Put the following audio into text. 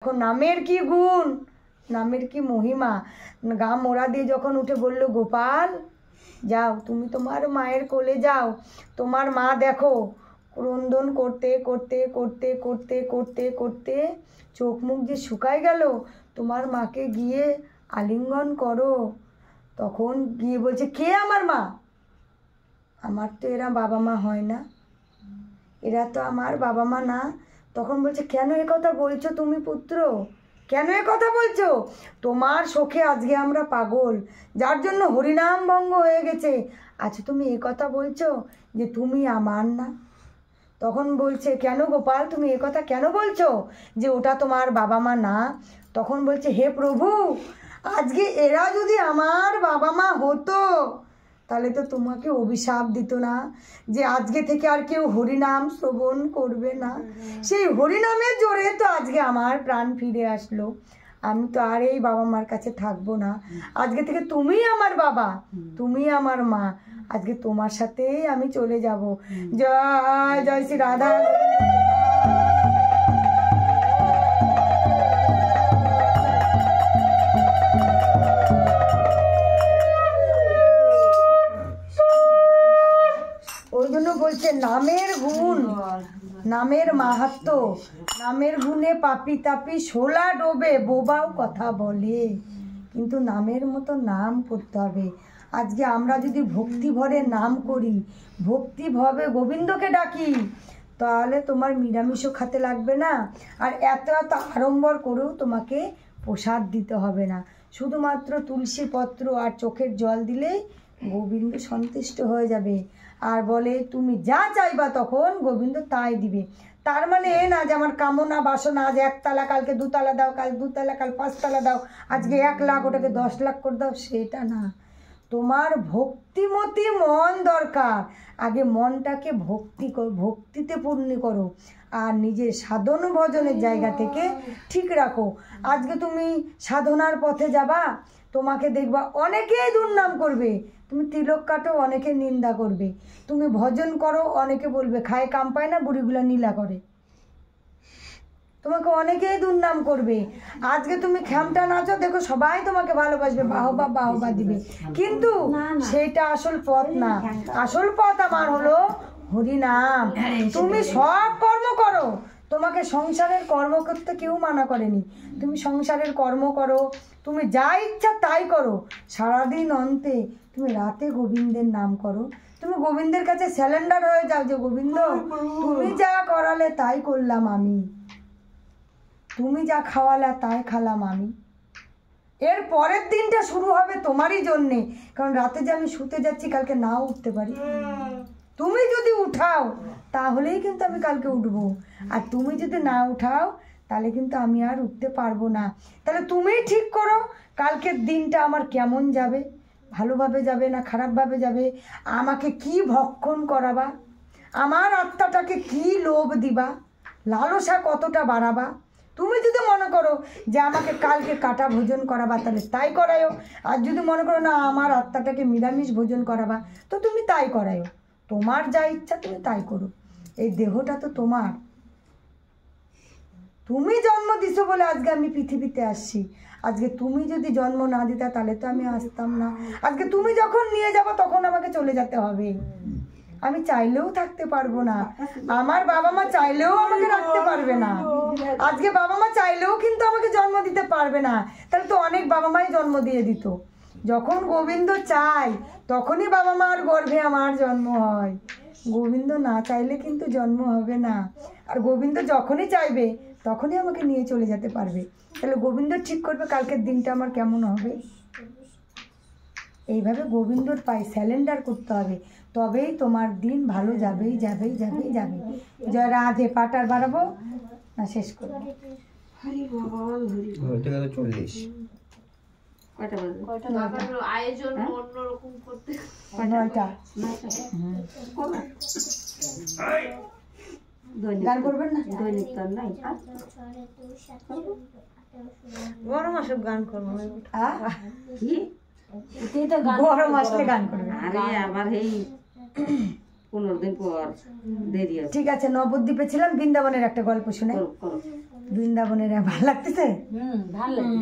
এখন নামের কি গুণ, নামের কি মহিমা। গা মোড়া দিয়ে যখন উঠে বলল, গোপাল যাও তুমি তোমার মায়ের কোলে যাও, তোমার মা দেখো ক্রন্দন করতে করতে করতে করতে করতে করতে চোখ মুখ যে শুকায় গেল, তোমার মাকে গিয়ে আলিঙ্গন করো। তখন গিয়ে বলছে, কে আমার মা? আমার তো এরা বাবা মা হয় না, এরা তো আমার বাবা মা না। তখন বলছে, কেন এ কথা বলছো তুমি পুত্র, কেন এ কথা বলছো? তোমার শোকে আজকে আমরা পাগল, যার জন্য হরিনাম ভঙ্গ হয়ে গেছে। আচ্ছা তুমি এ কথা বলছো যে তুমি আমার না? তখন বলছে, কেন গোপাল তুমি এ কথা কেন বলছো যে ওটা তোমার বাবা মা না? তখন বলছে, হে প্রভু, আজকে এরা যদি আমার বাবা মা হতো তাহলে তো তোমাকে অভিশাপ দিত না যে আজকে থেকে আর কেউ হরিনাম শ্রবণ করবে না। সেই হরিনামের জোরে তো আজকে আমার প্রাণ ফিরে আসলো। আমি তো আর এই বাবা মার কাছে থাকবো না। আজকে থেকে তুমি আমার বাবা, তুমি আমার মা, আজকে তোমার সাথেই আমি চলে যাব। জয় জয় শ্রী রাধা। ওই জন্য বলছে নামের গুণ, নামের মাহাত্ম্য, নামের গুণে পাপি তাপি শোলা ডোবে, বোবাও কথা বলে, কিন্তু নামের মতো নাম করতে হবে। আজকে আমরা যদি ভক্তি ভরে নাম করি, ভক্তি ভাবে গোবিন্দকে ডাকি, তাহলে তোমার নিরামিষও খেতে লাগবে না, আর এত এত আড়ম্বর করেও তোমাকে প্রসাদ দিতে হবে না। শুধুমাত্র তুলসী পত্র আর চোখের জল দিলেই গোবিন্দ সন্তুষ্ট হয়ে যাবে। আর বলে তুমি যা চাইবা তখন গোবিন্দ তাই দিবে। তার মানে এ না যে আমার কামনা বাসনা আজ 1 তালা, কালকে 2 তালা দাও, কাল 2 তালা, কাল 5 তালা দাও, আজকে 1 লাখ, ওটাকে 10 লাখ করে দাও, সেটা না। তোমার ভক্তিমতী মন দরকার। আগে মনটাকে ভক্তিতে পূর্ণ করো, আর নিজের সাধন ভজনের জায়গা থেকে ঠিক রাখো। আজকে তুমি সাধনার পথে যাবা, তোমাকে দেখবা অনেকেই দুর্নাম করবে। তুমি তিলক কাটো, অনেকে নিন্দা করবে। তুমি ভজন করো, অনেকে বলবে খায় কাম পায় না, বুড়িগুলা নীলা করে। তোমাকে অনেকেই দুর্নাম করবে। আজকে তুমি খ্যামটা নাচো, দেখো সবাই তোমাকে ভালোবাসবে, বাহবা বাহবা দিবে, কিন্তু সেইটা আসল পথ না। আসল পথ আমার হলো হরিনাম। তুমি সব কর্ম করো, তোমাকে সংসারের কর্ম করতে কেউ মানা করেনি। তুমি সংসারের কর্ম করো, তুমি যা ইচ্ছা তাই করো। সারাদিন অন্তে তুমি রাতে গোবিন্দের নাম করো। তুমি গোবিন্দের কাছে স্যালেন্ডার হয়ে যাও যে গোবিন্দ তুমি যা করালে তাই করলাম আমি, তুমি যা খাওয়ালা তাই খালাম আমি। এর পরের দিনটা শুরু হবে তোমারই জন্যে, কারণ রাতে যে আমি শুতে যাচ্ছি কালকে নাও উঠতে পারি। তুমি যদি উঠাও তাহলেই কিন্তু আমি কালকে উঠবো, আর তুমি যদি না উঠাও তাহলে কিন্তু আমি আর উঠতে পারবো না। তাহলে তুমিই ঠিক করো কালকের দিনটা আমার কেমন যাবে, ভালোভাবে যাবে না খারাপভাবে যাবে, আমাকে কি ভক্ষণ করাবা, আমার আত্মাটাকে কি লোভ দিবা, লালসা কতটা বাড়াবা। তুমি যদি মনে করো যে আমাকে কালকে কাটা ভোজন করাবা, তাহলে তাই করায়ও। আর যদি মনে করো না আমার আত্মাটাকে নিরামিষ ভোজন করাবা, তো তুমি তাই করায়ও। তোমার যা ইচ্ছা তুমি তাই করো। এই দেহটা তো তোমার, তুমি জন্ম দিছো বলে আজকে আমি পৃথিবীতে আসছি। আজকে তুমি যদি জন্ম না দিতা তাহলে তো আমি আসতাম না। আজকে তুমি যখন নিয়ে যাবো তখন আমাকে চলে যেতে হবে। আমি চাইলেও থাকতে পারবো না, আমার বাবা মা চাইলেও আমাকে রাখতে পারবে না। আজকে বাবা মা চাইলেও কিন্তু আমাকে জন্ম দিতে পারবে না। তাহলে তো অনেক বাবা মাই জন্ম দিয়ে দিত। যখন গোবিন্দ চায় তখনই বাবা মার গর্ভে আমার জন্ম হয়। গোবিন্দ না চাইলে কিন্তু জন্ম হবে না। আর গোবিন্দ যখনই চাইবে তখনই আমাকে নিয়ে চলে যেতে পারবে। তাহলে গোবিন্দ ঠিক করবে কালকের দিনটা আমার কেমন হবে। এইভাবে গোবিন্দর পায়ে স্যালেন্ডার করতে হবে, তবেই তোমার দিন ভালো যাবেই যাবেই যাবেই যাবে। জয় রাধে। পাঠ আর বাড়াবো না, শেষ করবো। গান করবেন না? গরম মাসে গান করবো, গরম আসলে গান করবে। আবার এই 15 দিন পর দেরি আছে। ঠিক আছে, নবদ্বীপে ছিলাম, বৃন্দাবনের একটা গল্প শুনে। বৃন্দাবনের ভালো লাগতেছে। ভালো লাগে।